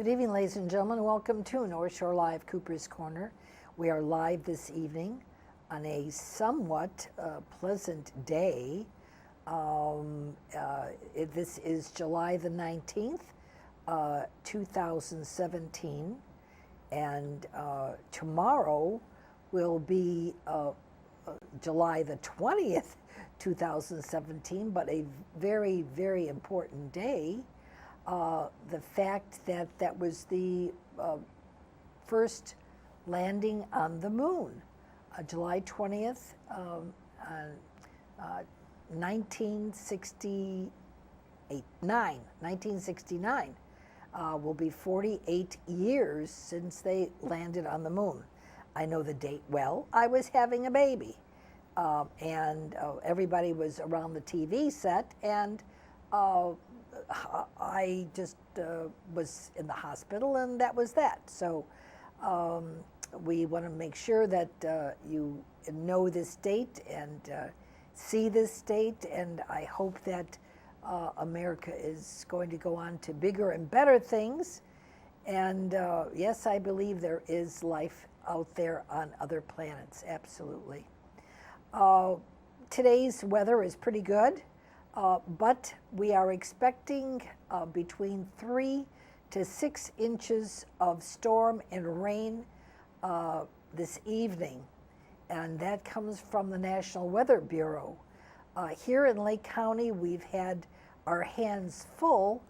Good evening, ladies and gentlemen. Welcome to North Shore Live, Cooper's Corner. We are live this evening on a somewhat pleasant day. This is July the 19th, 2017, and tomorrow will be July the 20th, 2017, but a very, very important day. The fact that that was the first landing on the moon, July 20th, 1969 will be 48 years since they landed on the moon. I know the date well. I was having a baby, and everybody was around the TV set, and I just was in the hospital, and that was that. So we want to make sure that you know this date and see this date, and I hope that America is going to go on to bigger and better things. And yes, I believe there is life out there on other planets, absolutely. Today's weather is pretty good. But we are expecting between 3 to 6 inches of storm and rain this evening, and that comes from the National Weather Bureau. Here in Lake County, we've had our hands full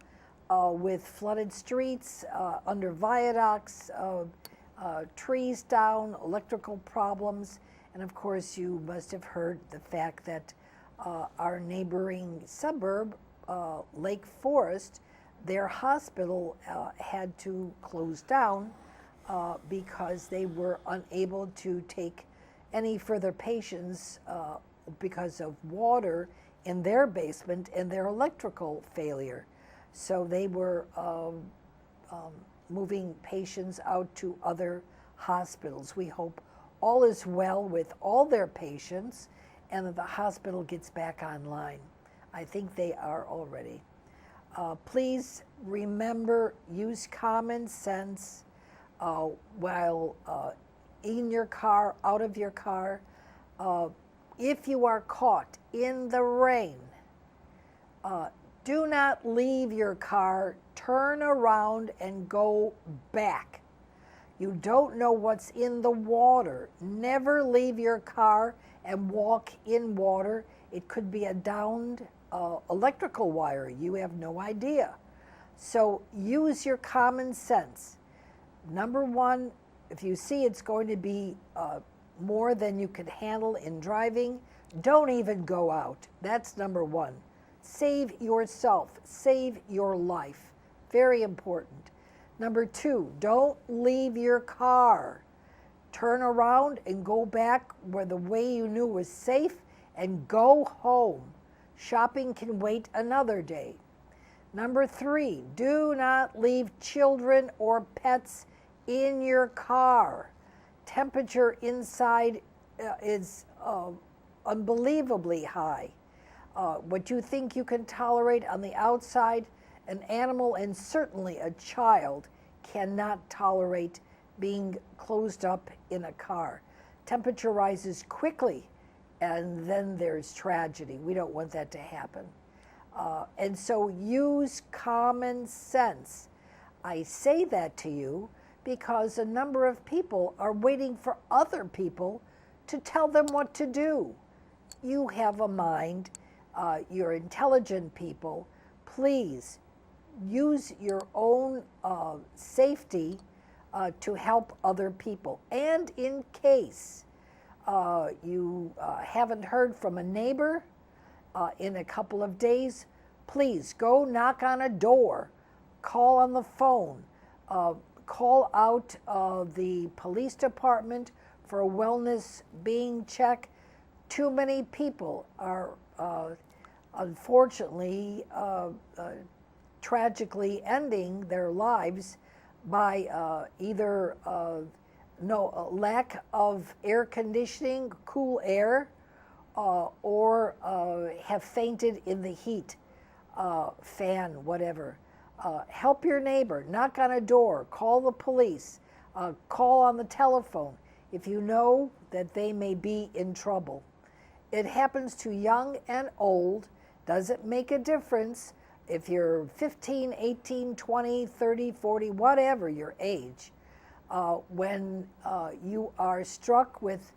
with flooded streets, under viaducts, trees down, electrical problems, and of course you must have heard the fact that our neighboring suburb, Lake Forest, their hospital had to close down because they were unable to take any further patients because of water in their basement and their electrical failure. So they were moving patients out to other hospitals. We hope all is well with all their patients and that the hospital gets back online. I think they are already. Please remember, use common sense while in your car, out of your car. If you are caught in the rain, do not leave your car, turn around and go back. You don't know what's in the water. Never leave your car and walk in water. It could be a downed electrical wire. You have no idea. So use your common sense. Number one, if you see it's going to be more than you can handle in driving, don't even go out. That's number one. Save yourself. Save your life. Very important. Number two, don't leave your car. Turn around and go back where the way you knew was safe and go home. Shopping can wait another day. Number three, do not leave children or pets in your car. Temperature inside is unbelievably high. What you think you can tolerate on the outside, an animal and certainly a child cannot tolerate being closed up in a car. Temperature rises quickly, and then there's tragedy. We don't want that to happen. And so use common sense. I say that to you because a number of people are waiting for other people to tell them what to do. You have a mind. You're intelligent people. Please use your own safety to help other people. And in case you haven't heard from a neighbor in a couple of days, please go knock on a door, call on the phone, call out the police department for a wellness being check. Too many people are unfortunately tragically ending their lives by either lack of air conditioning, cool air, or have fainted in the heat, fan, whatever. Help your neighbor, knock on a door, call the police, call on the telephone if you know that they may be in trouble. It happens to young and old. Doesn't make a difference if you're 15, 18, 20, 30, 40, whatever your age. When you are struck with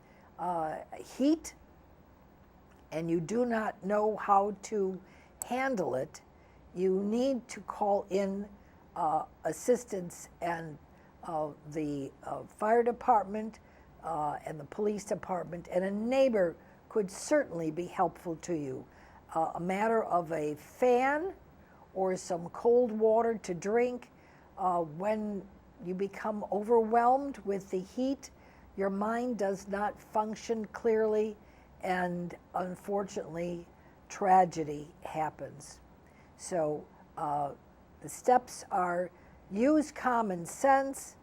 heat and you do not know how to handle it, you need to call in assistance, and the fire department and the police department and a neighbor could certainly be helpful to you. A matter of a fan or some cold water to drink. When you become overwhelmed with the heat, your mind does not function clearly, and unfortunately, tragedy happens. So the steps are: use common sense,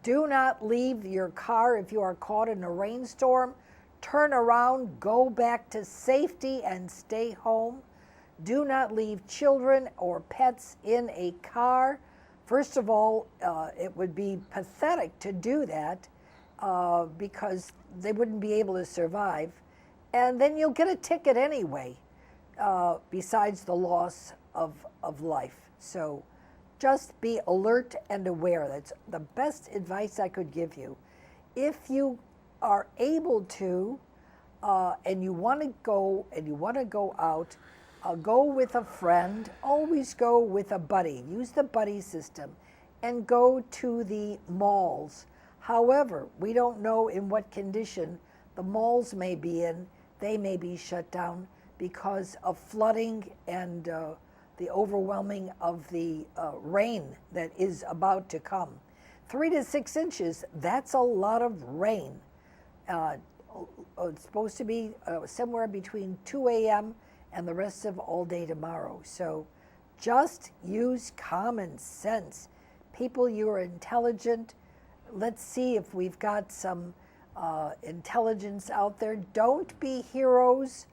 do not leave your car if you are caught in a rainstorm, turn around, go back to safety and stay home. Do not leave children or pets in a car. First of all, it would be pathetic to do that because they wouldn't be able to survive. And then you'll get a ticket anyway, besides the loss of life. So just be alert and aware. That's the best advice I could give you. If you are able to, and you want to go out, go with a friend. Always go with a buddy. Use the buddy system and go to the malls. However, we don't know in what condition the malls may be in. They may be shut down because of flooding and the overwhelming of the rain that is about to come. 3 to 6 inches, that's a lot of rain. It's supposed to be somewhere between 2 a.m. and the rest of all day tomorrow. So just use common sense. People, you are intelligent. Let's see if we've got some intelligence out there. Don't be heroes.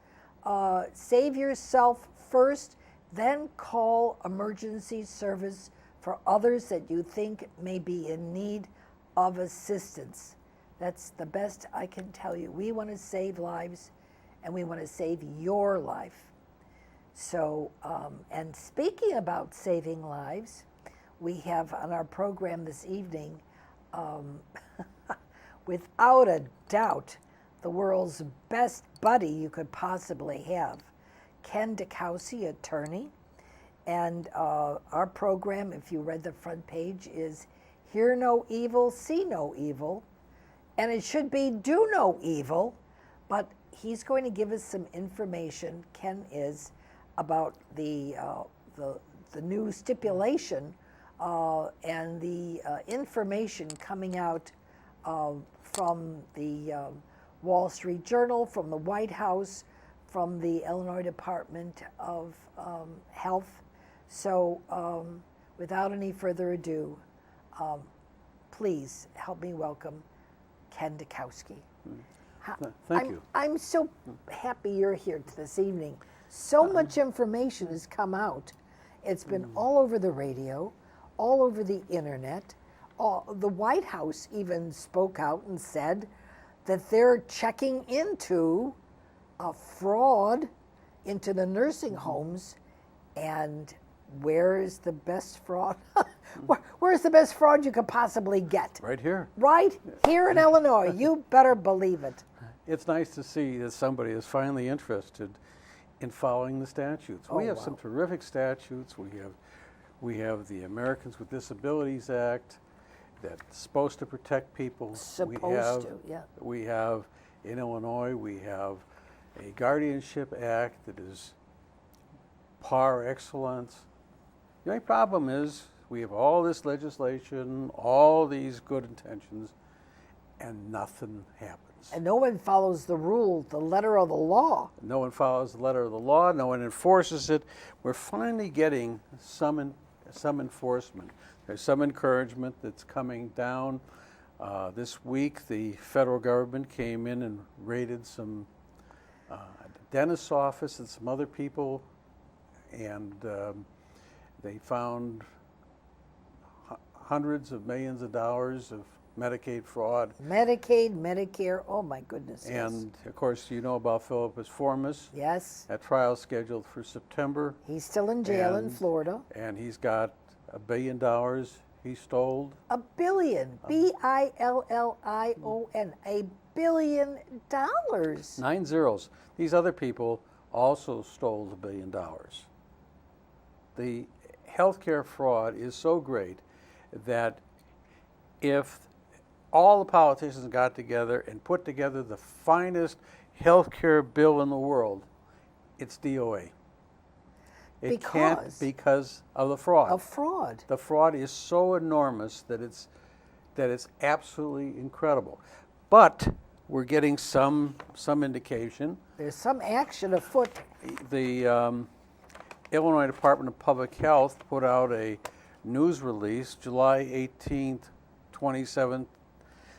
Save yourself first, then call emergency service for others that you think may be in need of assistance. That's the best I can tell you. We want to save lives, and we want to save your life. So, and speaking about saving lives, we have on our program this evening, without a doubt, the world's best buddy you could possibly have, Ken Dukowski, attorney. And our program, if you read the front page, is Hear No Evil, See No Evil. And it should be Do No Evil, but he's going to give us some information, Ken is, about the new stipulation and the information coming out from the Wall Street Journal, from the White House, from the Illinois Department of Health. So without any further ado, please help me welcome Ken Dukowski. Thank you. I'm so happy you're here this evening. So much information has come out. It's been all over the radio, all over the internet. The White House even spoke out and said that they're checking into a fraud into the nursing homes. And where is the best fraud? Where's the best fraud you could possibly get? Right here. Right here in Illinois. You better believe it. It's nice to see that somebody is finally interested in following the statutes. We have some terrific statutes. We have the Americans with Disabilities Act that's supposed to protect people. We have in Illinois, we have a Guardianship Act that is par excellence. The only problem is we have all this legislation, all these good intentions, and nothing happens. And no one follows the rule, the letter of the law. No one follows the letter of the law. No one enforces it. We're finally getting some enforcement. There's some encouragement that's coming down. This week, the federal government came in and raided some dentist's office and some other people, and They found hundreds of millions of dollars of Medicaid fraud. Medicaid, Medicare, oh my goodness. Yes. And of course, you know about Philippus Formus. Yes. That trial is scheduled for September. He's still in jail in And- Florida. And he's got $1 billion he stole. $1 billion. Billion. $1 billion. 9 zeros. These other people also stole $1 billion. The healthcare fraud is so great that if all the politicians got together and put together the finest healthcare bill in the world, it's DOA. It can't because of the fraud. Of fraud. The fraud is so enormous that it's absolutely incredible. But we're getting some indication. There's some action afoot. The Illinois Department of Public Health put out a news release July 18th, 2017.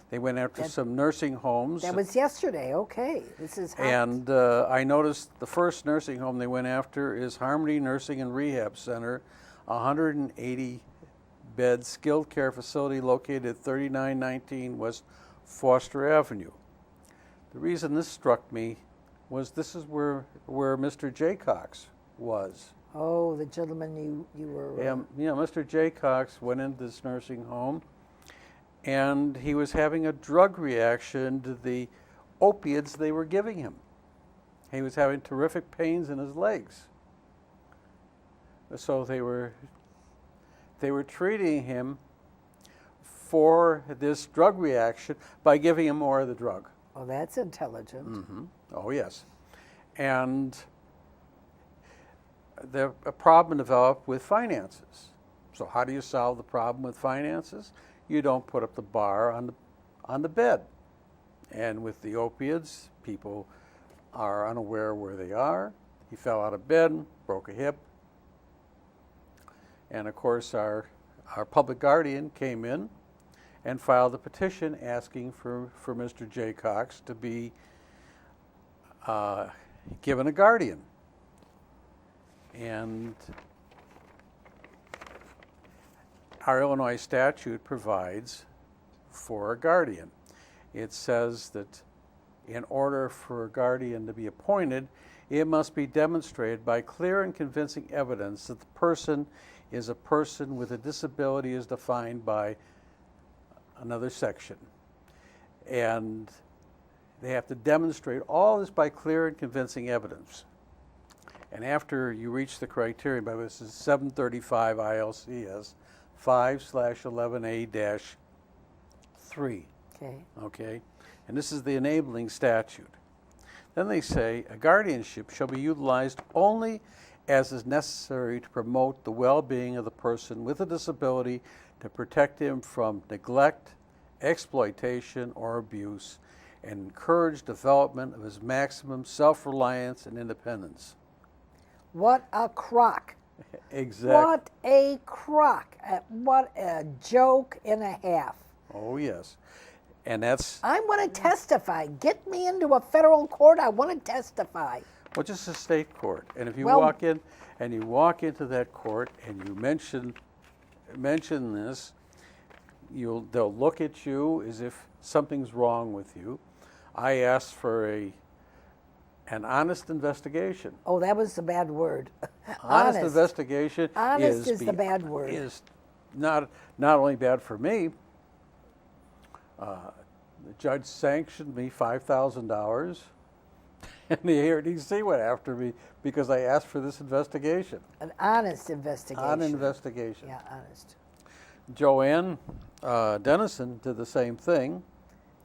They went after some nursing homes. That was yesterday. Okay, this is hot. And I noticed the first nursing home they went after is Harmony Nursing and Rehab Center, a 180-bed skilled care facility located at 3919 West Foster Avenue. The reason this struck me was this is where Mr. Jaycox was. Oh, the gentleman you were. Mr. Jaycox went into this nursing home, and he was having a drug reaction to the opiates they were giving him. He was having terrific pains in his legs. So they were treating him for this drug reaction by giving him more of the drug. Oh, that's intelligent. Mm-hmm. Oh, yes. And a problem developed with finances. So how do you solve the problem with finances? You don't put up the bar on the bed. And with the opiates, people are unaware where they are. He fell out of bed, broke a hip. And of course, our public guardian came in and filed a petition asking for Mr. Jaycox to be given a guardian. And our Illinois statute provides for a guardian. It says that in order for a guardian to be appointed, it must be demonstrated by clear and convincing evidence that the person is a person with a disability as defined by another section. And they have to demonstrate all this by clear and convincing evidence. And after you reach the criteria, by this is 735 ILCS 5/11A-3. Okay. And this is the enabling statute. Then they say a guardianship shall be utilized only as is necessary to promote the well-being of the person with a disability, to protect him from neglect, exploitation, or abuse, and encourage development of his maximum self-reliance and independence. What a crock. Exactly. What a crock. What a joke and a half. Oh, yes. And that's... I want to testify. Get me into a federal court. I want to testify. Well, just a state court. And if you walk in and you walk into that court and you mention this, they'll look at you as if something's wrong with you. I asked for an honest investigation. Oh, that was the bad word. Honest investigation. Honest is the bad word. Is not only bad for me. The judge sanctioned me $5,000, and the ARDC went after me because I asked for this investigation. An honest investigation. Honest investigation. Yeah, honest. Joanne Dennison did the same thing,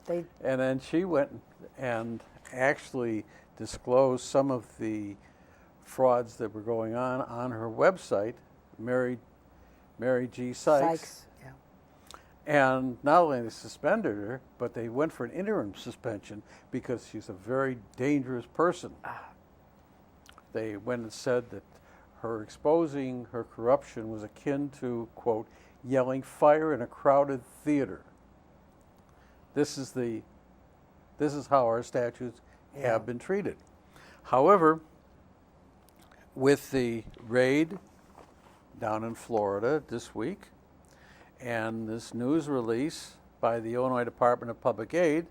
They and then she went and actually disclosed some of the frauds that were going on her website, Mary G. Sykes. yeah. And not only they suspended her, but they went for an interim suspension because she's a very dangerous person. They went and said that her exposing her corruption was akin to, quote, yelling fire in a crowded theater. This is how our statutes have been treated. However, with the raid, down in Florida this week, and this news release by the Illinois Department of Public Aid,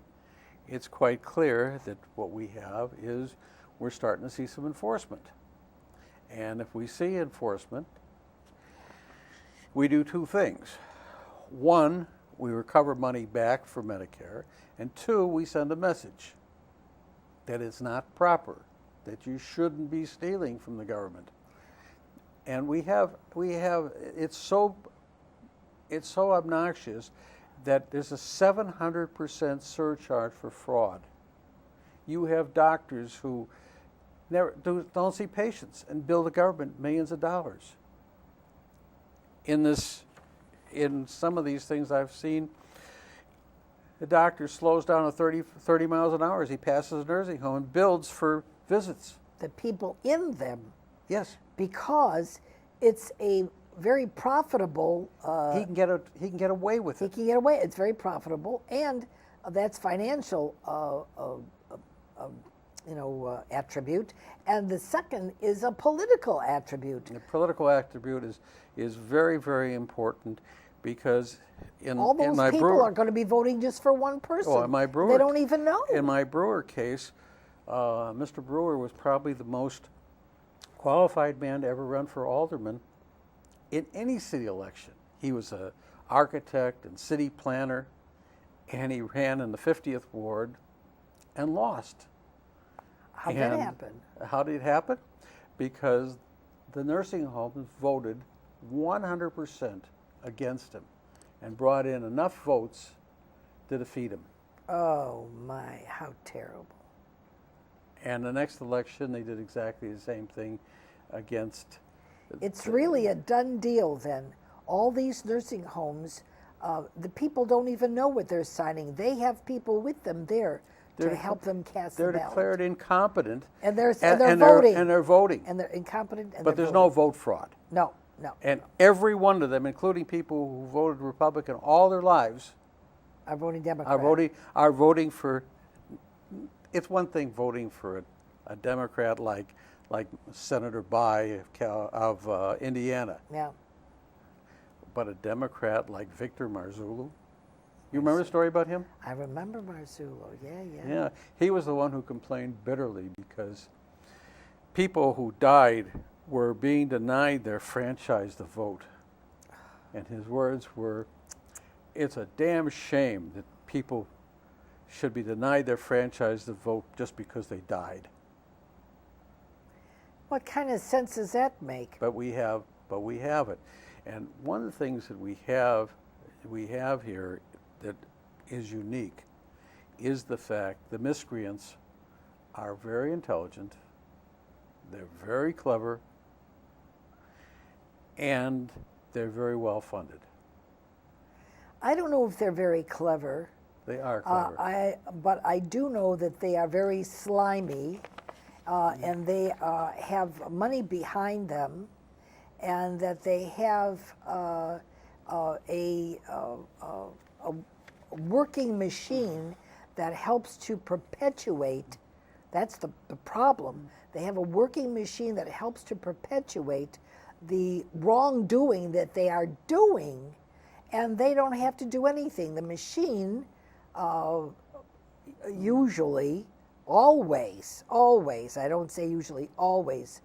it's quite clear that what we have is we're starting to see some enforcement. And if we see enforcement, we do two things. One, we recover money back for Medicare, and two, we send a message that it's not proper, that you shouldn't be stealing from the government. And it's so obnoxious that there's a 700% surcharge for fraud. You have doctors who don't see patients and bill the government millions of dollars. In some of these things I've seen, the doctor slows down to 30 miles an hour as he passes a nursing home and bills for visits. The people in them. Yes. Because it's a very profitable. He can get away with it. He can get away. It's very profitable, and that's financial, attribute. And the second is a political attribute. The political attribute is very, very important because all those people are going to be voting just for one person. Oh, in my Brewer, they don't even know. In my Brewer case, Mr. Brewer was probably the most qualified man to ever run for alderman in any city election. He was an architect and city planner, and he ran in the 50th ward and lost. How did that happen? How did it happen? Because the nursing homes voted 100% against him and brought in enough votes to defeat him. Oh my, how terrible. And the next election, they did exactly the same thing against. It's really a done deal then. All these nursing homes, the people don't even know what they're signing. They have people with them there to help them cast the ballot. They're declared incompetent. And they're voting. And they're voting. And they're incompetent. And but there's no vote fraud. No. And every one of them, including people who voted Republican all their lives, are voting Democrat. Are voting for. It's one thing voting for a Democrat like Senator Bayh of Indiana. Yeah. But a Democrat like Victor Marzullo. You remember the story about him? I remember Marzullo. Yeah. Yeah, he was the one who complained bitterly because people who died were being denied their franchise to vote. And his words were, "It's a damn shame that people should be denied their franchise to vote just because they died." What kind of sense does that make? But we have it. And one of the things that we have here that is unique is the fact the miscreants are very intelligent, they're very clever, and they're very well funded. I don't know if they're very clever. They are clever. But I do know that they are very slimy, and they have money behind them, and that they have a working machine that helps to perpetuate. That's the problem. They have a working machine that helps to perpetuate the wrongdoing that they are doing, and they don't have to do anything. The machine usually, always, I don't say usually, always,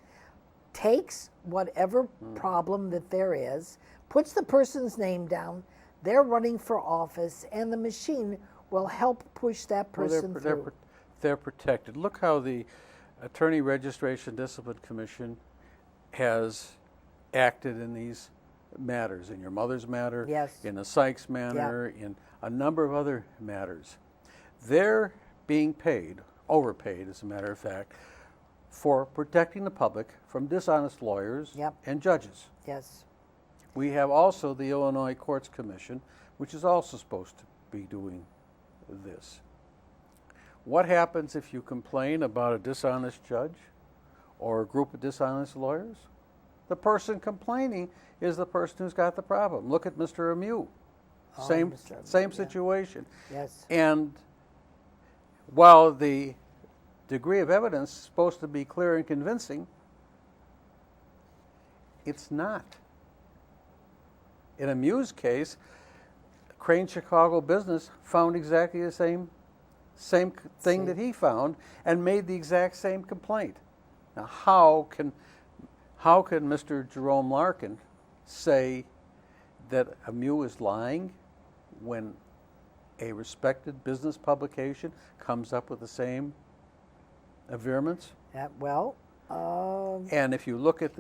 takes whatever problem that there is, puts the person's name down, they're running for office, and the machine will help push that person through. They're protected. Look how the Attorney Registration Discipline Commission has acted in these matters, in your mother's matter, yes, in the Sykes matter, in a number of other matters. They're being paid, overpaid as a matter of fact, for protecting the public from dishonest lawyers and judges. Yes. We have also the Illinois Courts Commission, which is also supposed to be doing this. What happens if you complain about a dishonest judge or a group of dishonest lawyers? The person complaining is the person who's got the problem. Look at Mr. Amew. Same situation. Yes. And while the degree of evidence is supposed to be clear and convincing, it's not. In a Muse case, Crane Chicago Business found exactly the same thing that he found and made the exact same complaint. Now, how can Mr. Jerome Larkin say that a Muse is lying when a respected business publication comes up with the same averments? And if you look at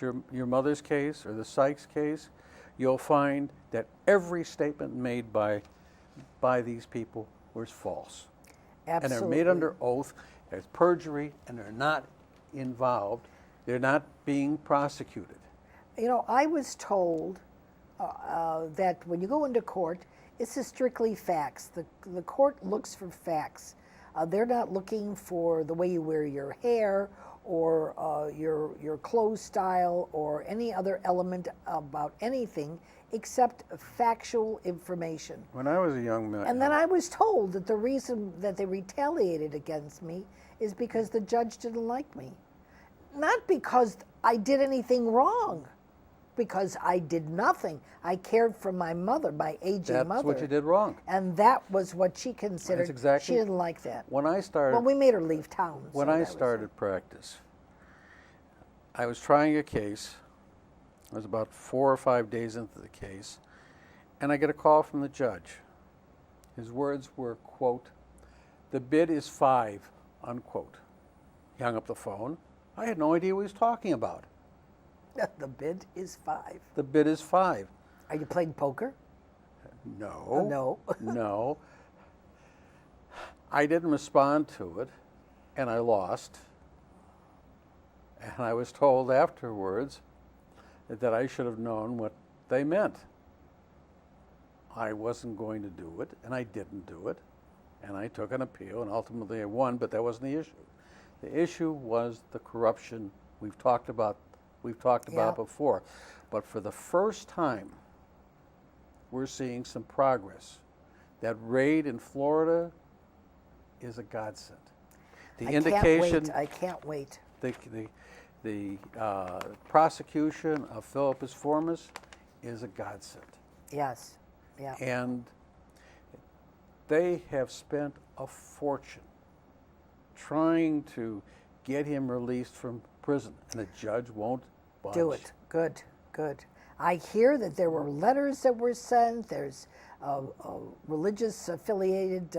your mother's case or the Sykes case, you'll find that every statement made by these people was false. Absolutely. And they're made under oath. There's perjury, and they're not involved. They're not being prosecuted. You know, I was told that when you go into court, this is strictly facts. The court looks for facts. They're not looking for the way you wear your hair or your clothes style or any other element about anything except factual information. When I was a young man. And then I was told that the reason that they retaliated against me is because the judge didn't like me. Not because I did anything wrong, because I did nothing. I cared for my mother, my aging mother. That's what you did wrong. And that was what she considered. That's exactly. She didn't like that. When I started. Well, we made her leave town. When I started practice, I was trying a case. I was about 4 or 5 days into the case, and I get a call from the judge. His words were, quote, "The bid is 5, unquote." He hung up the phone. I had no idea what he was talking about. The bid is 5. The bid is 5. Are you playing poker? No. No. No. I didn't respond to it, and I lost. And I was told afterwards that I should have known what they meant. I wasn't going to do it, and I didn't do it. And I took an appeal, and ultimately I won, but that wasn't the issue. The issue was the corruption we've talked about before. But for the first time, we're seeing some progress. That raid in Florida is a godsend. The indication. I can't wait. The prosecution of Philippus Formus is a godsend. Yes. Yeah. And they have spent a fortune trying to get him released from prison, and the judge won't budge. Do it. Good, good. I hear that there were letters that were sent. There's religious affiliated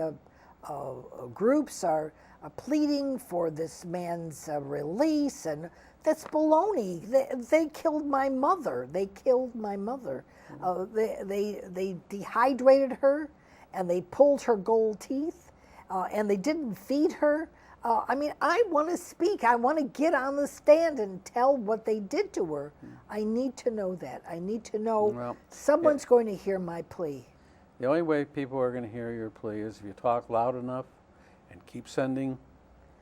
groups are pleading for this man's release, and that's baloney. They killed my mother. They killed my mother. They dehydrated her, and they pulled her gold teeth, and they didn't feed her. I mean, I want to speak. I want to get on the stand and tell what they did to her. I need to know that. I need to know someone's going to hear my plea. The only way people are going to hear your plea is if you talk loud enough and keep sending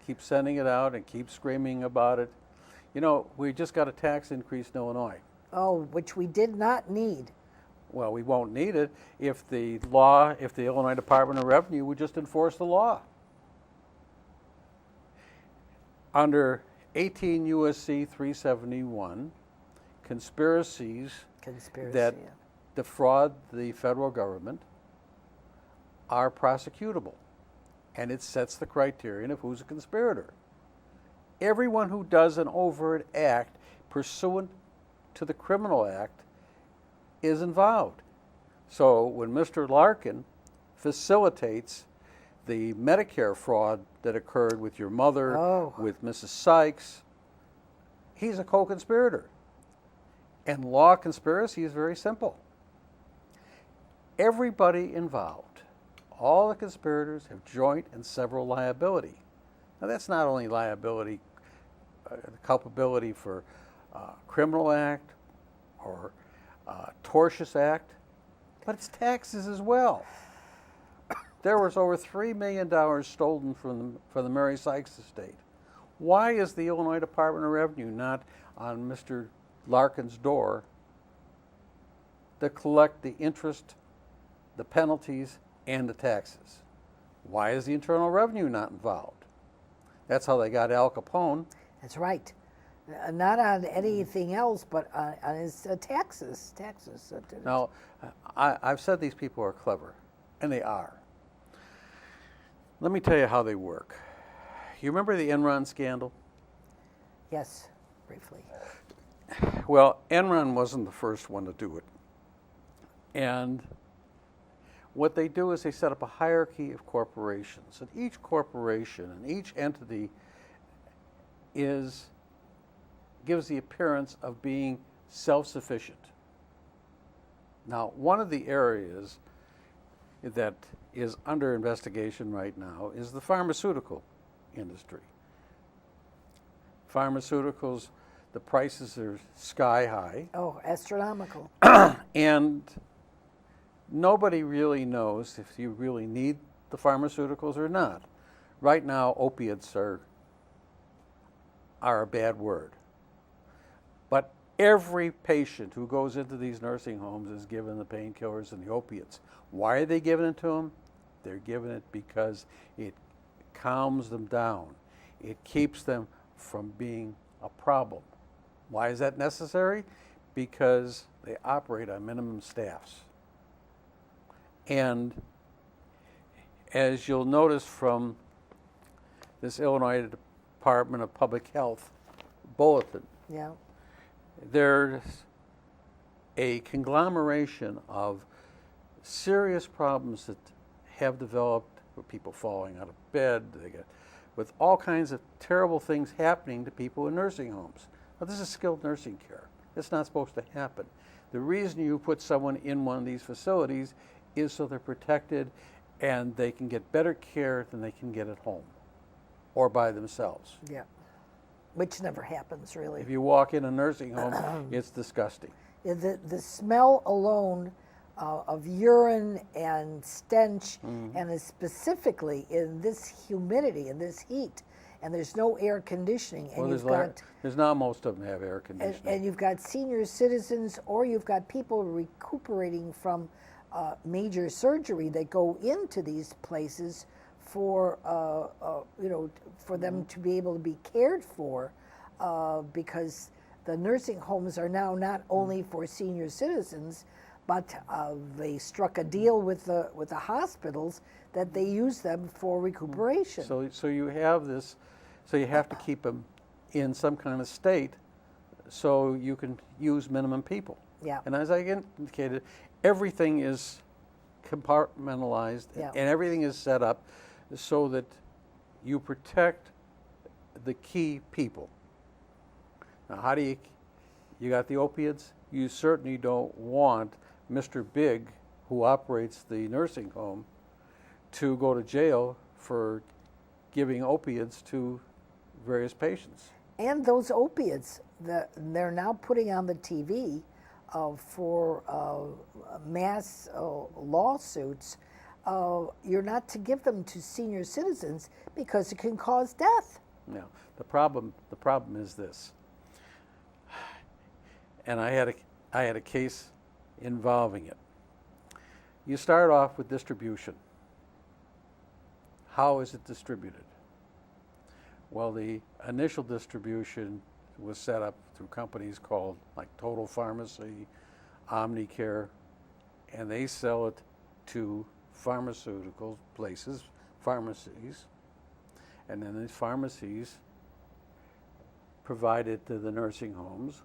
it out and keep screaming about it. You know, we just got a tax increase in Illinois. Oh, which we did not need. Well, we won't need it if the Illinois Department of Revenue would just enforce the law. Under 18 U.S.C. 371, conspiracies that defraud the federal government are prosecutable, and it sets the criterion of who's a conspirator. Everyone who does an overt act pursuant to the criminal act is involved. So when Mr. Larkin facilitates the Medicare fraud that occurred with your mother, with Mrs. Sykes, he's a co-conspirator. And law conspiracy is very simple. Everybody involved, all the conspirators, have joint and several liability. Now that's not only liability, culpability for criminal act or tortious act, but it's taxes as well. There was over $3 million stolen from the Mary Sykes estate. Why is the Illinois Department of Revenue not on Mr. Larkin's door to collect the interest, the penalties, and the taxes? Why is the Internal Revenue not involved? That's how they got Al Capone. That's right. Not on anything else, but on his taxes. Now, I've said these people are clever, and they are. Let me tell you how they work. You remember the Enron scandal? Yes, briefly. Well, Enron wasn't the first one to do it. And what they do is they set up a hierarchy of corporations. And each corporation and each entity gives the appearance of being self-sufficient. Now, one of the areas that is under investigation right now is the pharmaceutical industry. Pharmaceuticals, the prices are sky high. Oh, astronomical. And nobody really knows if you really need the pharmaceuticals or not. Right now, opiates are a bad word. But every patient who goes into these nursing homes is given the painkillers and the opiates. Why are they giving it to them? They're giving it because it calms them down. It keeps them from being a problem. Why is that necessary? Because they operate on minimum staffs. And as you'll notice from this Illinois Department of Public Health bulletin, Yeah. there's a conglomeration of serious problems that have developed with people falling out of bed, with all kinds of terrible things happening to people in nursing homes. Now, this is skilled nursing care. It's not supposed to happen. The reason you put someone in one of these facilities is so they're protected and they can get better care than they can get at home or by themselves. Yeah. Which never happens, really. If you walk in a nursing home, it's disgusting. Yeah, the smell alone of urine and stench, and specifically in this humidity, in this heat, and there's no air conditioning, and Well, there's not most of them have air conditioning. and you've got senior citizens, or you've got people recuperating from major surgery that go into these places for for them to be able to be cared for, because the nursing homes are now not only for senior citizens, but they struck a deal with the hospitals that they use them for recuperation. So you have this, so you have to keep them in some kind of state so you can use minimum people. Yeah. And as I indicated, everything is compartmentalized, Yeah. and everything is set up so that you protect the key people. Now, how do you got the opiates? You certainly don't want Mr. Big, who operates the nursing home, to go to jail for giving opiates to various patients. And those opiates, they're now putting on the TV for mass lawsuits. You're not to give them to senior citizens because it can cause death. Now, the problem is this. And I had a case involving it. You start off with distribution. How is it distributed? Well, the initial distribution was set up through companies called like Total Pharmacy, Omnicare, and they sell it to pharmaceutical places, pharmacies, and then these pharmacies provide it to the nursing homes,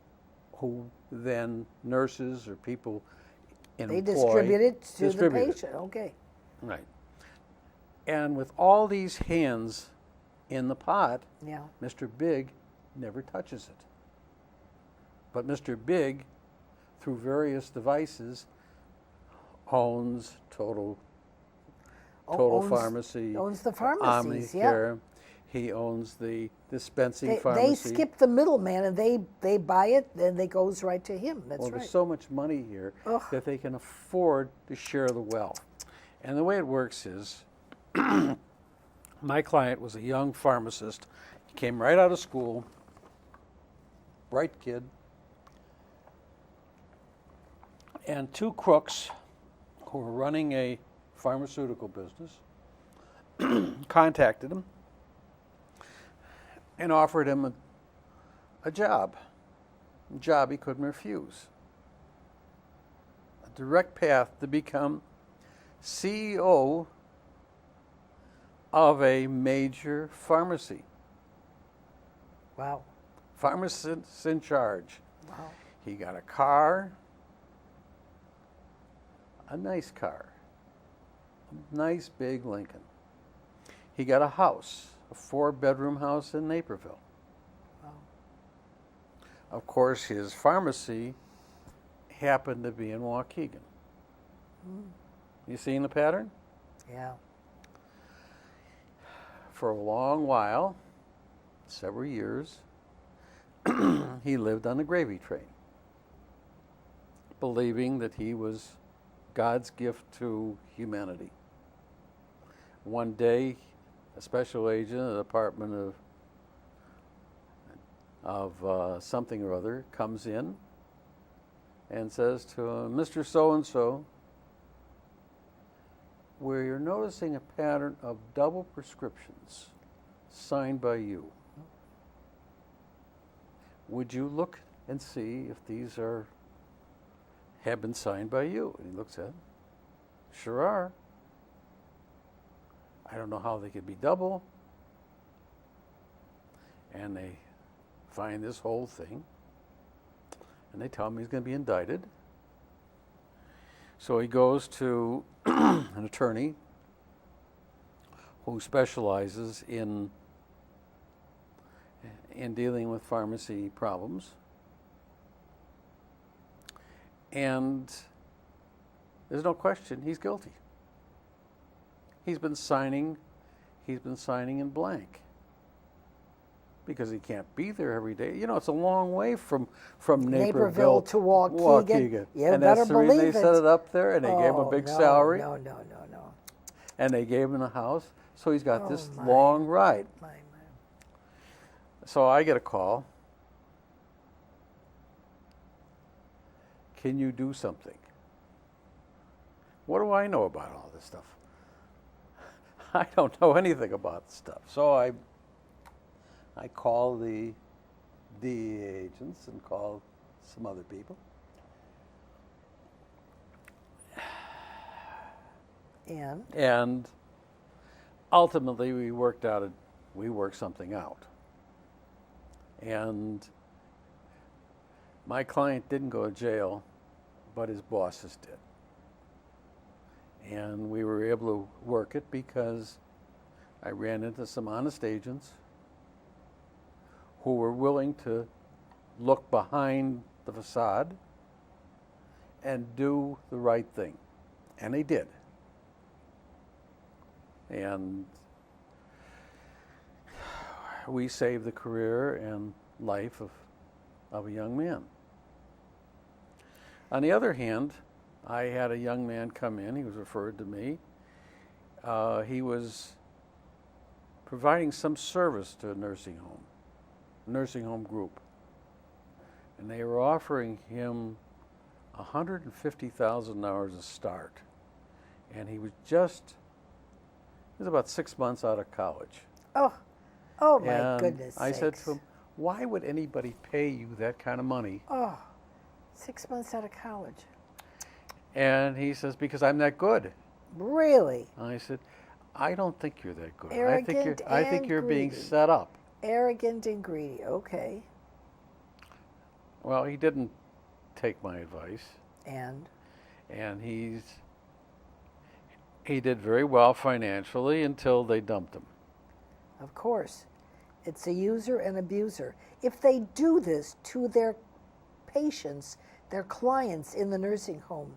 who then nurses or people They employ distribute it to the distribute it. patient. Okay. Right. And with all these hands in the pot, Yeah. Mr. Big never touches it. But Mr. Big, through various devices, owns Total Pharmacy, owns the pharmacies, yeah. Omnicare. He owns the dispensing They pharmacy. skip the middleman and they buy it, then it goes right to him. That's Well, right. there's so much money here Ugh. that they can afford to share the wealth. And the way it works is, my client was a young pharmacist. He came right out of school, bright kid, and two crooks who were running a pharmaceutical business contacted him and offered him a job he couldn't refuse. A direct path to become CEO of a major pharmacy. Wow. Pharmacist in charge. Wow. He got a car, a nice car, a nice big Lincoln. He got a house, a 4-bedroom house in Naperville. Wow. Of course, his pharmacy happened to be in Waukegan. You seeing the pattern? Yeah. For a long while, several years, he lived on the gravy train, believing that he was God's gift to humanity. One day, a special agent at the Department of something or other comes in and says to him, Mr. So-and-so, we're noticing a pattern of double prescriptions signed by you. Would you look and see if these have been signed by you? And he looks at it. Sure are. I don't know how they could be double. And they find this whole thing. And they tell him he's going to be indicted. So he goes to an attorney who specializes in dealing with pharmacy problems. And there's no question he's guilty. He's been signing in blank because he can't be there every day. You know, it's a long way from Naperville to Waukegan. You and better that's the reason believe they it. set it up there, and they gave him a big salary. No. And they gave him a house, so he's got this My. long ride. My. So I get a call. Can you do something? What do I know about all this stuff? I don't know anything about the stuff. So I call the DEA agents and call some other people. And ultimately we worked something out. And my client didn't go to jail, but his bosses did. And we were able to work it because I ran into some honest agents who were willing to look behind the facade and do the right thing. And they did. And we saved the career and life of a young man. On the other hand, I had a young man come in. He was referred to me. He was providing some service to a nursing home group. And they were offering him $150,000 a start. And he was about 6 months out of college. Oh my And goodness I said sakes. to him, why would anybody pay you that kind of money? 6 months out of college. And he says, because I'm that good. Really? I said, I don't think you're that good. Arrogant I think you're being greedy. set up. Arrogant and greedy. Okay. Well, he didn't take my advice. And he did very well financially until they dumped him. of course, it's a user and abuser. If they do this to their patients, their clients in the nursing home,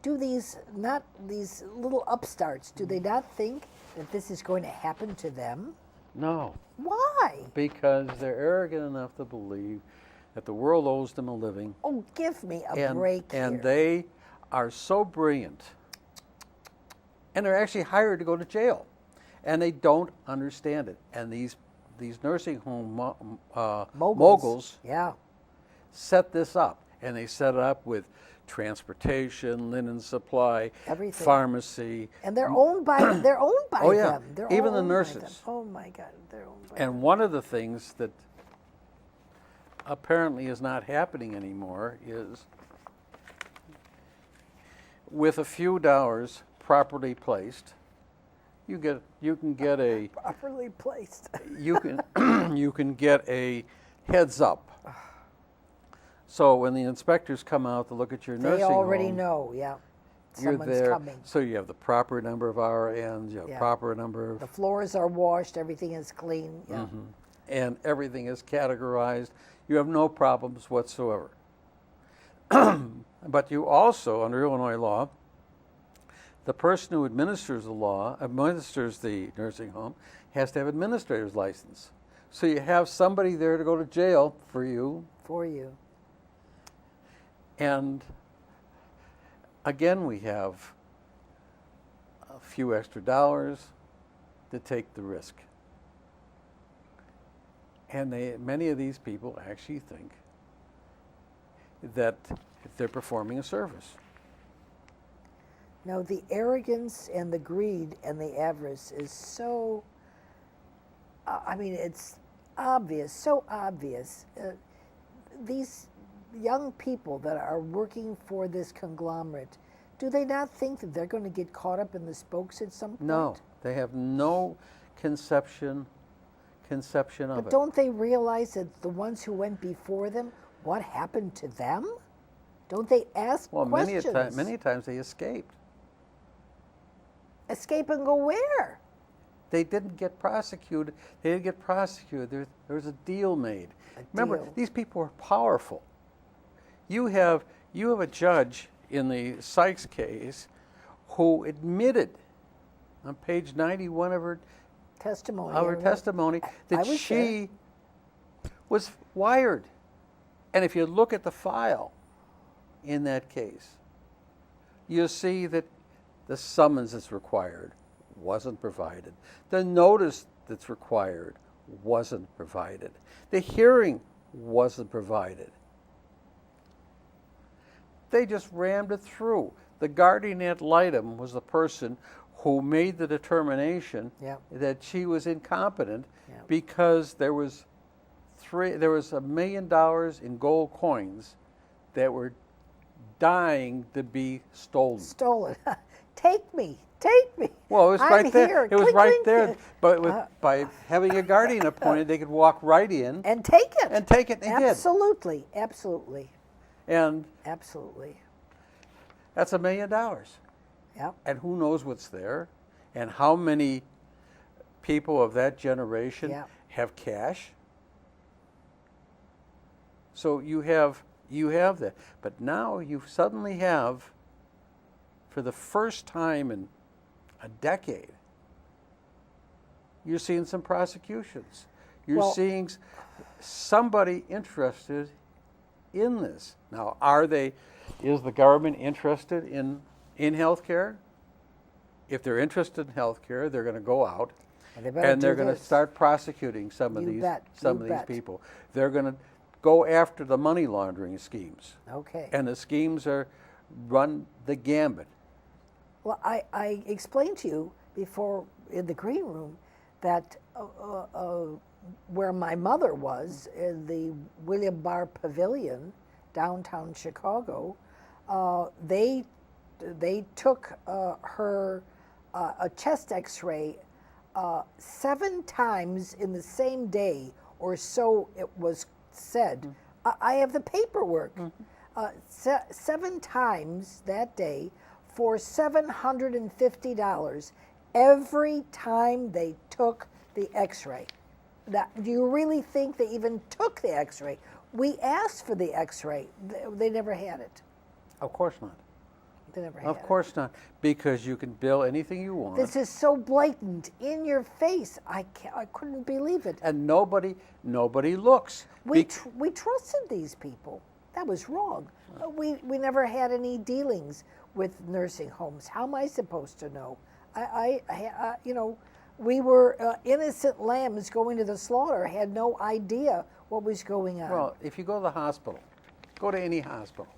do these little upstarts, do they not think that this is going to happen to them? No, Why? because they're arrogant enough to believe that the world owes them a living. Oh, give me a break here. And they are so brilliant. And they're actually hired to go to jail. And they don't understand it. And these nursing home moguls Yeah. set this up. And they set it up with transportation, linen supply, Everything. pharmacy. And they're owned by them. Oh, yeah. They're Even the owned by nurses. them. Oh my God, they're owned by And one of the things that apparently is not happening anymore is with a few dollars properly placed, you can get a Properly placed. you can you can get a heads up. So when the inspectors come out to look at your nursing They already home, know, yeah. you're Someone's there. coming. So you have the proper number of RNs, you have Yeah. proper number of, The floors are washed, everything is clean, yeah. and everything is categorized. You have no problems whatsoever. But you also, under Illinois law, the person who administers the nursing home, has to have administrator's license. So you have somebody there to go to jail for you. For you. And again, we have a few extra dollars to take the risk. And many of these people actually think that they're performing a service. No, the arrogance and the greed and the avarice is so, I mean, it's obvious, so obvious. These young people that are working for this conglomerate, do they not think that they're going to get caught up in the spokes at some point? No, they have no conception of But it. don't they realize that the ones who went before them, what happened to them? Don't they ask Well, questions? many times they escaped. Escape and go where? They didn't get prosecuted. They didn't get prosecuted. There was a deal made. Remember, deal. these people are powerful. You have a judge in the Sykes case who admitted on page 91 of her Testimony. testimony I that was she was wired. And if you look at the file in that case, you'll see that the summons that's required wasn't provided. The notice that's required wasn't provided. The hearing wasn't provided. They just rammed it through. The guardian ad litem was the person who made the determination Yep. that she was incompetent Yep. because there was $1 million in gold coins that were dying to be stolen. Stolen. Take me. Take me. Well, it was I'm right there. here. It was Clink, right clink. there. But by having a guardian appointed, they could walk right in And take it. and take it. And they did. Absolutely. Absolutely. And Absolutely. that's $1 million. Yep. And who knows what's there, and how many people of that generation Yeah. have cash. So you have that. But now you suddenly have, for the first time in a decade, you're seeing some prosecutions. You're Well- seeing somebody interested in this. Now, is the government interested in health care? If they're interested in health care, they're going to go out And they better and they're do going to this. start prosecuting some of You these bet, some you of bet. these people. They're going to go after the money laundering schemes. Okay. And the schemes run the gambit. Well, I explained to you before in the green room that where my mother was, in the William Barr Pavilion, downtown Chicago, they took her a chest X-ray 7 times in the same day, or so it was said. I have the paperwork. 7 times that day for $750 every time they took the X-ray. Now, do you really think they even took the X-ray? We asked for the X-ray. They never had it. Of course not. They never had Of it. course not. Because you can bill anything you want. This is so blatant, in your face. I couldn't believe it. And nobody looks. We trusted these people. That was wrong. We never had any dealings with nursing homes. How am I supposed to know? We were innocent lambs going to the slaughter. Had no idea what was going on. Well, if you go to the hospital, go to any hospital,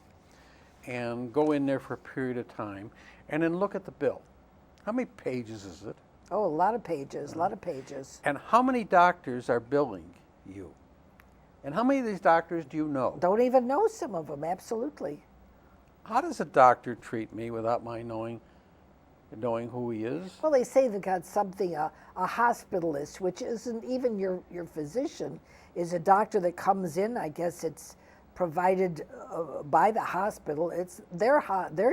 and go in there for a period of time, and then look at the bill. How many pages is it? Oh, a lot of pages, a lot of pages. And how many doctors are billing you? And how many of these doctors do you know? Don't even know some of them, absolutely. How does a doctor treat me without my knowing who he is? Well, they say they've got something, a hospitalist, which isn't even your physician, is a doctor that comes in. I guess it's provided by the hospital. It's their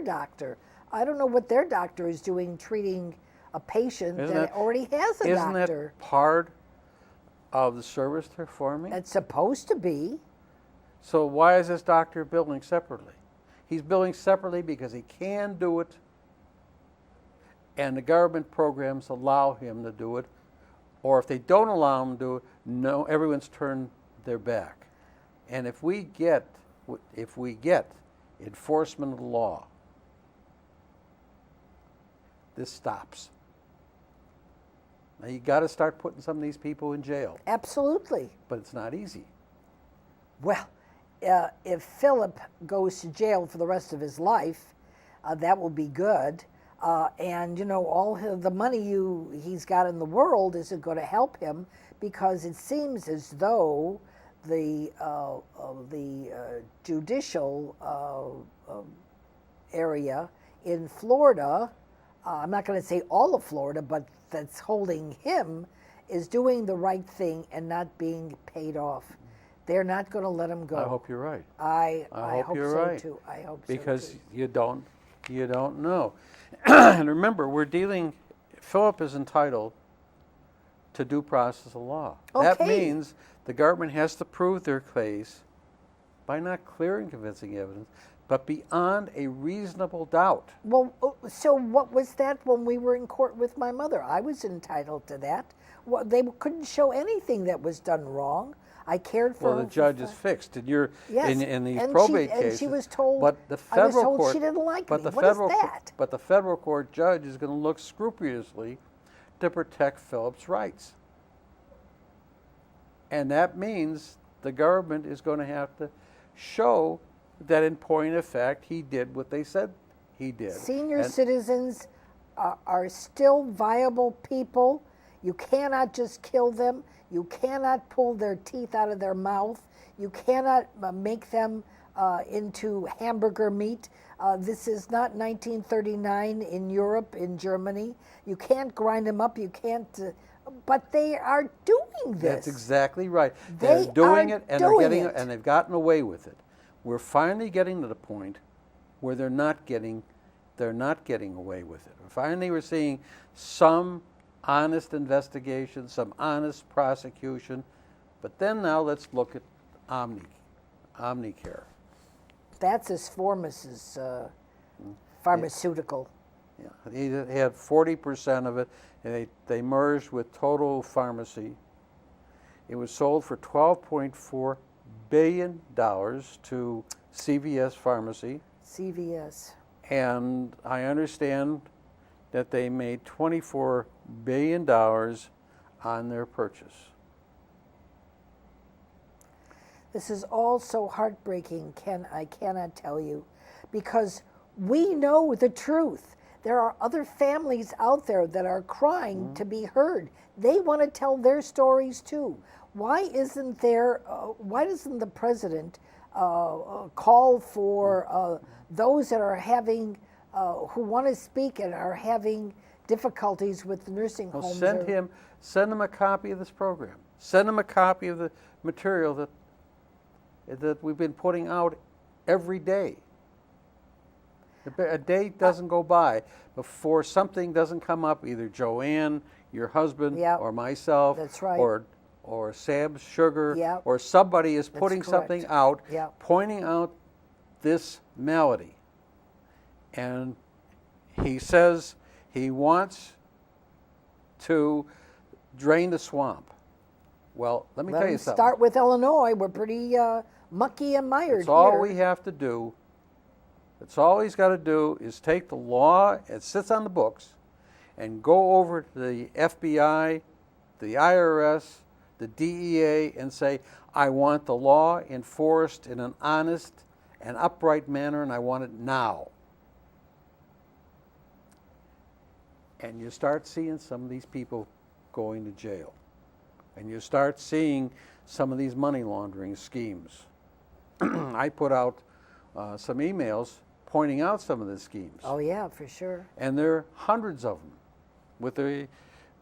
doctor. I don't know what their doctor is doing treating a patient that already has a doctor. Isn't that part of the service they're forming? It's supposed to be. So why is this doctor billing separately? He's billing separately because he can do it, and the government programs allow him to do it. Or if they don't allow him to do it, no, everyone's turned their back. And if we get enforcement of the law, this stops. Now you got to start putting some of these people in jail. Absolutely. But it's not easy. Well, if Philip goes to jail for the rest of his life, that will be good. And all the money he's got in the world isn't going to help him, because it seems as though the judicial area in Florida, I'm not going to say all of Florida, but that's holding him, is doing the right thing and not being paid off. They're not going to let him go. I hope you're right. I hope you're so right. too. I hope because so too. you don't know. And remember, Philip is entitled to due process of law. Okay. That means the government has to prove their case by not clear and convincing evidence, but beyond a reasonable doubt. Well, so what was that when we were in court with my mother? I was entitled to that. Well, they couldn't show anything that was done wrong. I cared for her. Well, the judge is fixed in these and probate cases. And she was told, but the federal I was told court, she didn't like but me. the What federal, is that? But the federal court judge is going to look scrupulously to protect Philip's rights. And that means the government is going to have to show that in point of fact he did what they said he did. Senior citizens are still viable people. You cannot just kill them. You cannot pull their teeth out of their mouth. You cannot make them into hamburger meat. This is not 1939 in Europe, in Germany. You can't grind them up. You can't. But they are doing this. That's exactly right. They're doing it, and and they've gotten away with it. We're finally getting to the point where they're not getting away with it. Finally, we're seeing some honest investigation, some honest prosecution. But then now let's look at Omnicare. That's Asformis's pharmaceutical. Yeah, he had 40% of it, and they merged with Total Pharmacy. It was sold for $12.4 billion to CVS Pharmacy. CVS. And I understand that they made $24 billion on their purchase. This is all so heartbreaking, Ken, I cannot tell you, because we know the truth. There are other families out there that are crying to be heard. They want to tell their stories too. Why doesn't the president call for those that are having, who want to speak and are having difficulties with the nursing homes? Send him a copy of this program. Send him a copy of the material that we've been putting out every day. A day doesn't go by before something doesn't come up, either Joanne, your husband, or myself, that's right, or Sam's Sugar, yep, or somebody is putting something out, yep, pointing out this malady. And he says he wants to drain the swamp. Well, let me tell you something. Start with Illinois. We're pretty mucky and mired That's all here. we have to do. That's all he's got to do is take the law, it sits on the books, and go over to the FBI, the IRS, the DEA, and say, I want the law enforced in an honest and upright manner, and I want it now. And you start seeing some of these people going to jail. And you start seeing some of these money laundering schemes. I put out some emails pointing out some of the schemes. Oh yeah, for sure. And there are hundreds of them with the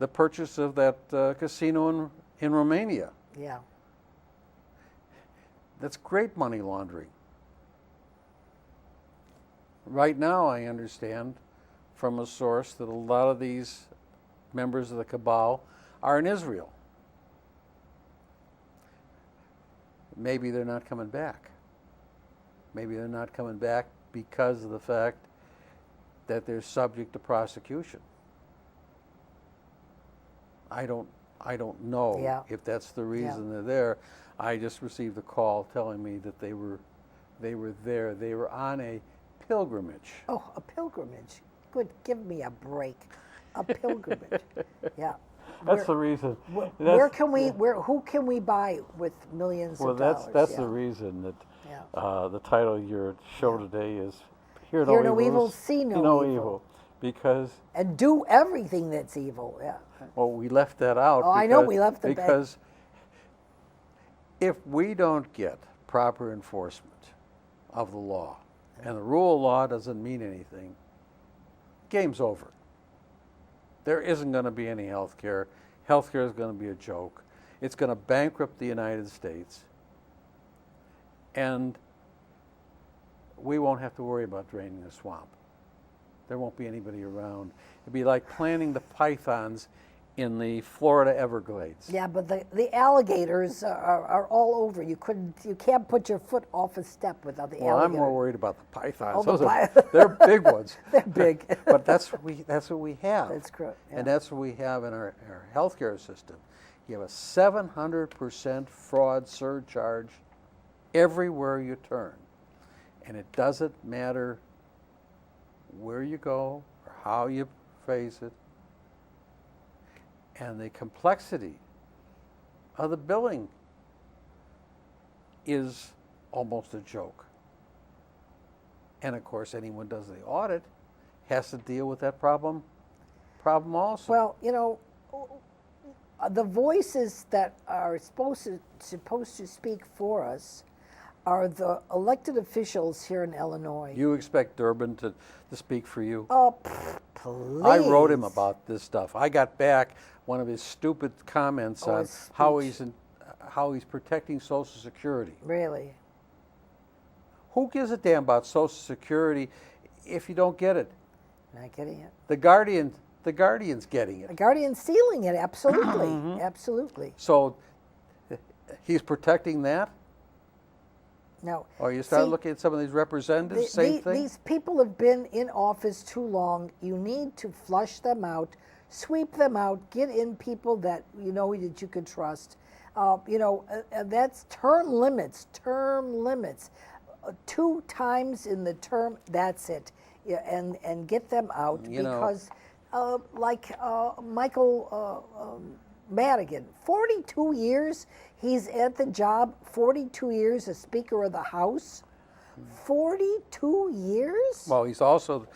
purchase of that casino in Romania. Yeah. That's great money laundering. Right now, I understand from a source that a lot of these members of the cabal are in Israel. Maybe they're not coming back. Maybe they're not coming back because of the fact that they're subject to prosecution. I don't know if that's the reason they're there. I just received a call telling me that they were there. They were on a pilgrimage. Oh, a pilgrimage. Good, give me a break. A pilgrimage. Yeah. That's the reason. Who can we buy with millions of dollars? Well, that's the reason that the title of your show today is Hear No Evil, See No Evil. Because and do everything that's evil. Yeah. Well, we left that out. Oh, I know we left the because if we don't get proper enforcement of the law, and the rule of law doesn't mean anything, game's over. There isn't going to be any health care. Health care is going to be a joke. It's going to bankrupt the United States. And we won't have to worry about draining the swamp. There won't be anybody around. It'd be like planting the pythons in the Florida Everglades. Yeah, but the alligators are all over. You can't put your foot off a step without the alligator. Well, I'm more worried about the pythons. Oh, they're big ones. They're big. But that's what we have. That's correct. Yeah. And that's what we have in our healthcare system. You have a 700% fraud surcharge everywhere you turn. And it doesn't matter where you go or how you face it. And the complexity of the billing is almost a joke. And of course, anyone who does the audit has to deal with that problem also. Well, the voices that are supposed to speak for us are the elected officials here in Illinois. You expect Durbin to speak for you? Oh, please. I wrote him about this stuff. I got back one of his stupid comments on how he's protecting Social Security. Really? Who gives a damn about Social Security if you don't get it? Not getting it. The Guardian's getting it. The Guardian's stealing it, absolutely. Absolutely. So he's protecting that? No. Or you start looking at some of these representatives, same thing? These people have been in office too long. You need to flush them out, sweep them out, get in people that that you can trust. That's term limits. 2 times in the term, that's it. Yeah, and get them out because Michael Madigan, 42 years he's at the job, 42 years as Speaker of the House. 42 years? Well, he's also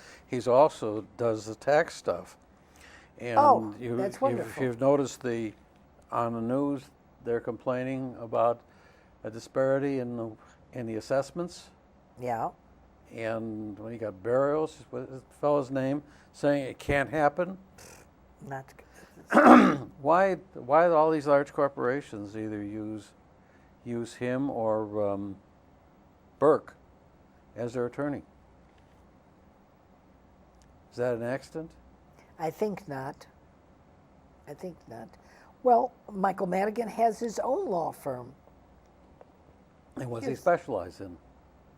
does the tax stuff. And that's wonderful. If you've noticed on the news, they're complaining about a disparity in the assessments. Yeah. And when you got Barrios, what's the fellow's name, saying it can't happen. Not. Why do all these large corporations either use him or Burke as their attorney? Is that an accident? I think not. Well, Michael Madigan has his own law firm. And what does he specialize in?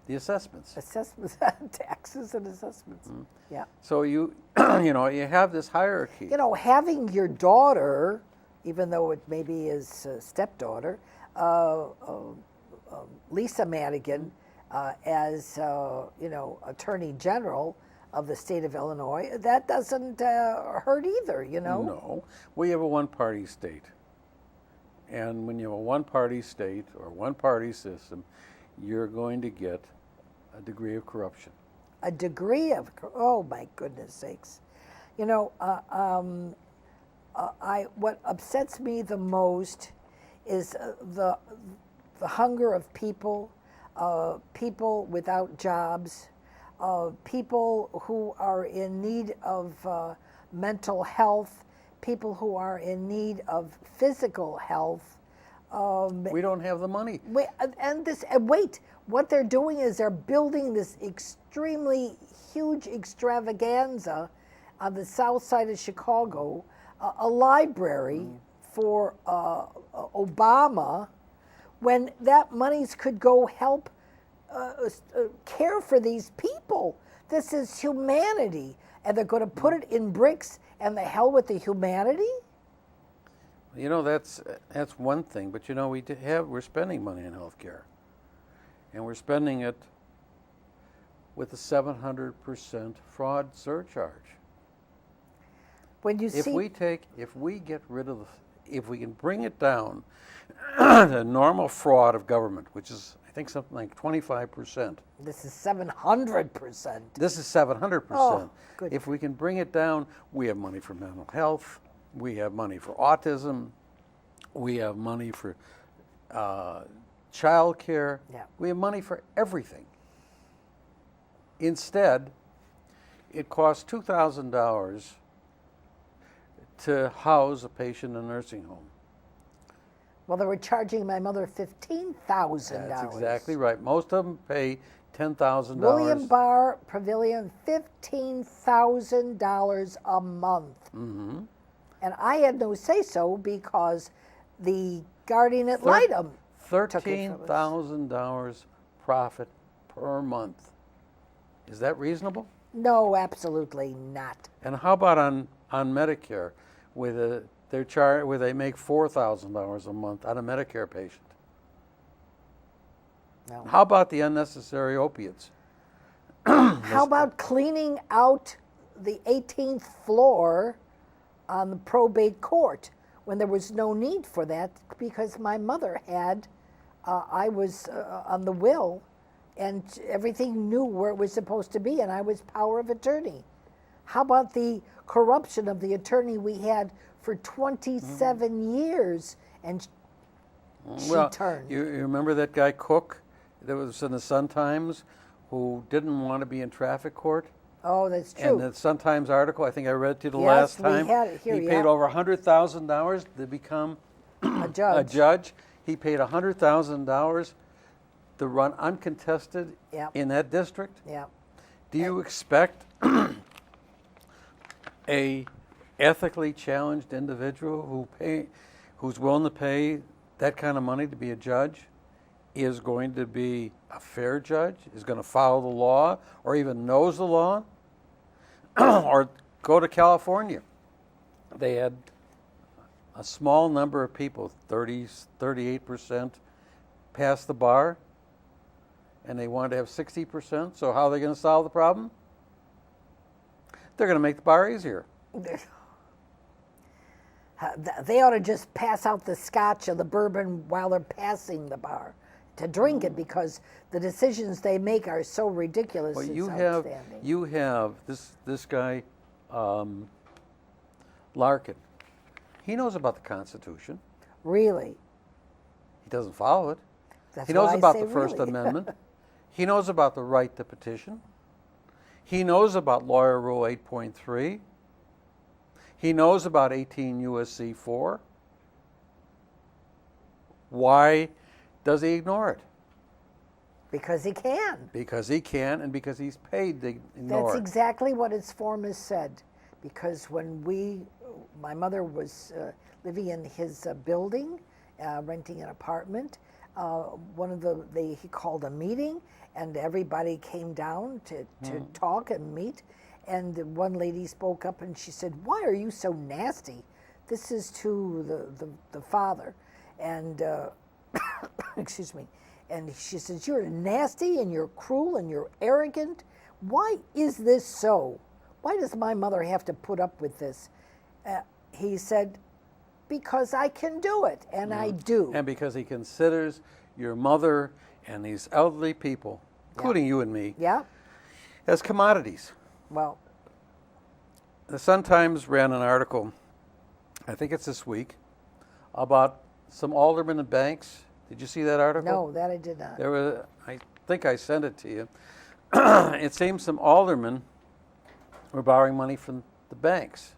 The assessments. Assessments, taxes and assessments. Mm-hmm. Yeah. So you have this hierarchy. Having your daughter, even though it may be his stepdaughter, Lisa Madigan, as Attorney General of the state of Illinois, that doesn't hurt either. No, we have a one-party state, and when you have a one-party state or one-party system, you're going to get a degree of corruption. A degree of, oh my goodness sakes. What upsets me the most is the hunger of people, people without jobs, people who are in need of mental health, people who are in need of physical health. We don't have the money. Wait, what they're doing is they're building this extremely huge extravaganza on the south side of Chicago, a library for Obama, when that monies could go help care for these people. This is humanity, and they're going to put it in bricks, and the hell with the humanity? You know, that's one thing, but you know, we're spending money in healthcare, and we're spending it with a 700% fraud surcharge. When you If see, if we can bring it down to normal fraud of government, which is I think something like 25%. this is 700%. This is 700%. Oh, good. If we can bring it down, we have money for mental health, we have money for autism, we have money for child care, Yeah. we have money for everything. Instead, it costs $2,000 to house a patient in a nursing home. Well, they were charging my mother $15,000. That's exactly right. Most of them pay $10,000. William Barr Pavilion, $15,000 a month. Mm-hmm. And I had no say-so because the guardian ad litem took it from us. $13,000 profit per month. Is that reasonable? No, absolutely not. And how about on Medicare, where they make $4,000 a month on a Medicare patient? No. How about the unnecessary opiates? How about cleaning out the 18th floor on the probate court when there was no need for that because my mother had, I was on the will and everything knew where it was supposed to be and I was power of attorney. How about the corruption of the attorney we had for 27 years and she turned? You remember that guy Cook that was in the Sun-Times who didn't want to be in traffic court? Oh, that's And true. the Sun-Times article, I think I read it to you the Yes, last we time. had it here, He yeah. paid over $100,000 to become A judge. a judge. He paid $100,000 to run uncontested Yep. in that district. Yeah. Do you expect a ethically challenged individual who's willing to pay that kind of money to be a judge is going to be a fair judge, is going to follow the law, or even knows the law? Or go to California. They had a small number of people, 38%, pass the bar, and they wanted to have 60%. So how are they going to solve the problem? They're going to make the bar easier. They ought to just pass out the scotch or the bourbon while they're passing the bar to drink it because the decisions they make are so ridiculous. Well, it's you have this guy, Larkin. He knows about the Constitution. Really? He doesn't follow it. That's He knows why I about say the First really. Amendment. He knows about the right to petition. He knows about Lawyer Rule 8.3. He knows about 18 U.S.C. 4. Why does he ignore it? Because he can. Because he can and because he's paid to ignore That's it. exactly what its form has said. Because when my mother was living in his building, renting an apartment, he called a meeting and everybody came down to talk and meet. And one lady spoke up and she said, "Why are you so nasty?" This is to the father. And, excuse me. And she says, "You're nasty and you're cruel and you're arrogant. Why is this so? Why does my mother have to put up with this?" He said, "Because I can do it, and I do." And because he considers your mother and these elderly people, including you and me, Yeah? as commodities. Well, The Sun-Times ran an article, I think it's this week, about some aldermen and banks. Did you see that article? No, that I did not. There was, I think I sent it to you. It seems some aldermen were borrowing money from the banks,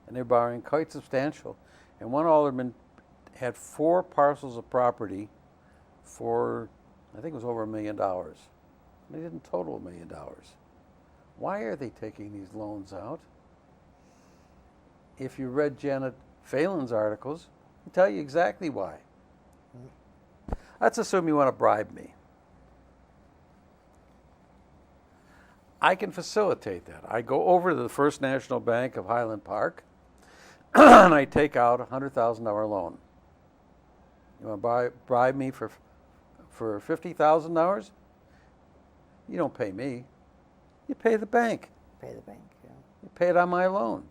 and they're borrowing quite substantial. And one alderman had 4 parcels of property for, I think it was over $1 million. They didn't total $1 million. Why are they taking these loans out? If you read Janet Phelan's articles, I'll tell you exactly why. Let's assume you want to bribe me. I can facilitate that. I go over to the First National Bank of Highland Park and I take out a $100,000 loan. You want to bribe me for $50,000? You don't pay me. You pay the bank. Pay the bank, yeah. You pay it on my loan.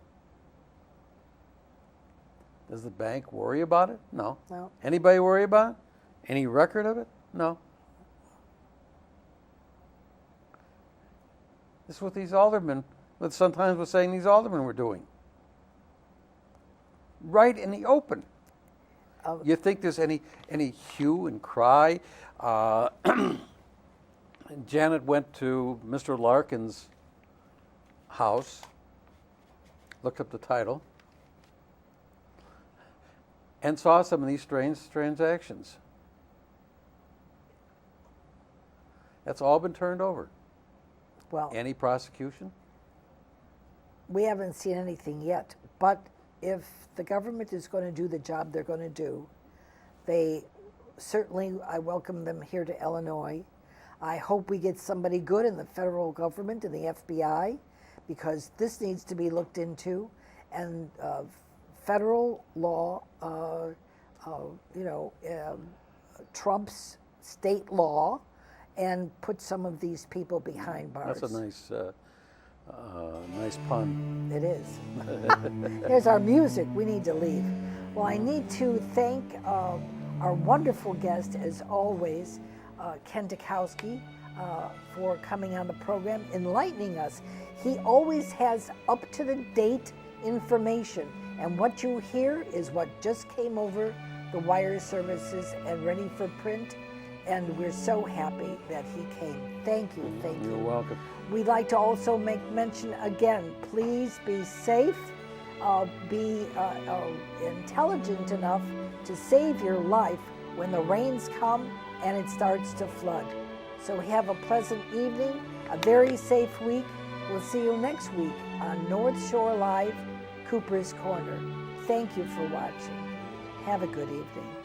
Does the bank worry about it? No. No. Anybody worry about it? Any record of it? No. This is what these aldermen, what sometimes we're saying these aldermen were doing. Right in the open. You think there's any hue and cry? Janet went to Mr. Larkin's house, looked up the title, and saw some of these strange transactions. That's all been turned over. Well, Any prosecution? we haven't seen anything yet, but if the government is going to do the job they're going to do, they certainly, I welcome them here to Illinois. I hope we get somebody good in the federal government and the FBI, because this needs to be looked into, and federal law, trumps state law, and put some of these people behind bars. That's a nice pun. It is. Here's our music. We need to leave. Well, I need to thank our wonderful guest, as always, Ken Dukowski, for coming on the program, enlightening us. He always has up-to-the-date information, and what you hear is what just came over the wire services and ready for print, and we're so happy that he came. Thank you, thank you. You're welcome. We'd like to also make mention again, please be safe, be intelligent enough to save your life when the rains come and it starts to flood. So have a pleasant evening, a very safe week. We'll see you next week on North Shore Live, Cooper's Corner. Thank you for watching. Have a good evening.